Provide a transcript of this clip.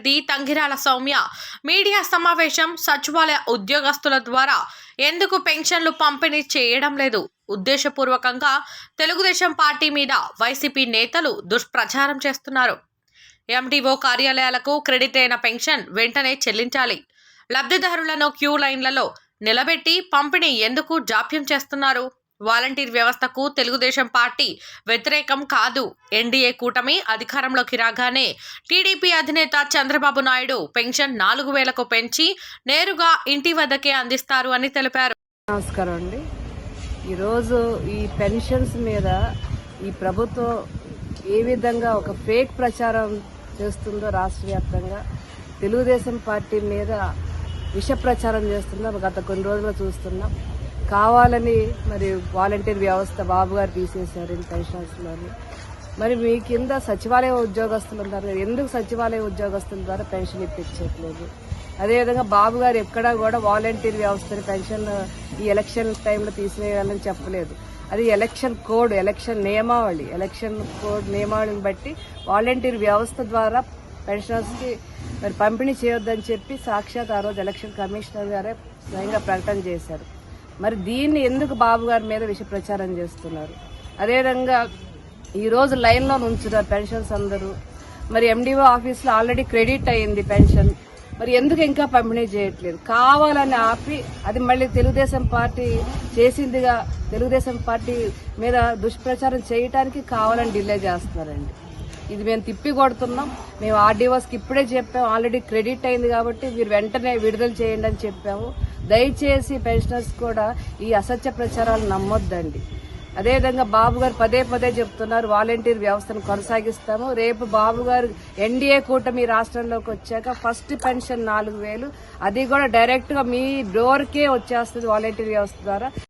అభ్యర్థి తంగిరాల సౌమ్య మీడియా సమావేశం సచివాలయ ఉద్యోగస్తుల ద్వారా ఎందుకు పెన్షన్లు పంపిణీ చేయడం లేదు, ఉద్దేశపూర్వకంగా తెలుగుదేశం పార్టీ మీద వైసీపీ నేతలు దుష్ప్రచారం చేస్తున్నారు. ఎండిఓ కార్యాలయాలకు క్రెడిట్ అయిన పెన్షన్ వెంటనే చెల్లించాలి. లబ్ధిదారులను క్యూ లైన్లలో నిలబెట్టి పంపిణీ ఎందుకు జాప్యం చేస్తున్నారు? వాలంటీర్ వ్యవస్థకు తెలుగుదేశం పార్టీ వ్యతిరేకం కాదు. ఎన్డీఏ కూటమి అధికారంలోకి రాగానే టీడీపీ అధినేత చంద్రబాబు నాయుడు పెన్షన్ 4,000కు పెంచి నేరుగా ఇంటి వద్దకే అందిస్తారు అని తెలిపారు. నమస్కారం అండి. ఈరోజు ఈ పెన్షన్స్ మీద ఈ ప్రభుత్వం ఏ విధంగా ఒక ఫేక్ ప్రచారం చేస్తుందో రాష్ట్ర వ్యాప్తంగా తెలుగుదేశం పార్టీ మీద విష ప్రచారం చేస్తుందో గత కొన్ని రోజులు చూస్తున్నాం. కావాలని మరి వాలంటీర్ వ్యవస్థ బాబు గారు తీసేశారు పెన్షన్స్లోని. మరి మీ కింద సచివాలయ ఉద్యోగస్తులు ఉన్నారు, ఎందుకు సచివాలయ ఉద్యోగస్తుల ద్వారా పెన్షన్ ఇప్పించట్లేదు? అదేవిధంగా బాబు గారు ఎక్కడా కూడా వాలంటీర్ వ్యవస్థని పెన్షన్ ఈ ఎలక్షన్ టైంలో తీసివేయాలని చెప్పలేదు. అది ఎలక్షన్ కోడ్, ఎలక్షన్ నియమావళిని బట్టి వాలంటీర్ వ్యవస్థ ద్వారా పెన్షనర్స్కి మరి పంపిణీ చేయొద్దని చెప్పి సాక్షాత్ ఆ రోజు ఎలక్షన్ కమిషనర్ గారే స్వయంగా ప్రకటన చేశారు. మరి దీన్ని ఎందుకు బాబు గారి మీద విష ప్రచారం చేస్తున్నారు? అదేవిధంగా ఈరోజు లైన్లో ఉంచుతారు పెన్షన్స్ అందరూ. మరి ఎండిఓ ఆఫీస్లో ఆల్రెడీ క్రెడిట్ అయ్యింది పెన్షన్, మరి ఎందుకు ఇంకా పంపిణీ చేయట్లేదు? కావాలని ఆపి అది మళ్ళీ తెలుగుదేశం పార్టీ చేసిందిగా తెలుగుదేశం పార్టీ మీద దుష్ప్రచారం చేయడానికి కావాలని డిలే చేస్తున్నారండి. ఇది మేము తిప్పి కొడుతున్నాం. మేము ఆర్డీఓస్కి ఇప్పుడే చెప్పాము, ఆల్రెడీ క్రెడిట్ అయింది కాబట్టి మీరు వెంటనే విడుదల చేయండి అని చెప్పాము. దయచేసి పెన్షనర్స్ కూడా ఈ అసత్య ప్రచారాలు నమ్మొద్దండి. అదేవిధంగా బాబు గారు పదే చెప్తున్నారు వాలంటీర్ వ్యవస్థను కొనసాగిస్తాము. రేపు బాబు గారు ఎన్డీఏ కూటమి రాష్ట్రంలోకి వచ్చాక ఫస్ట్ పెన్షన్ 4,000, అది కూడా డైరెక్ట్ గా మీ డోర్కే వచ్చేస్తుంది వాలంటీర్ వ్యవస్థ ద్వారా.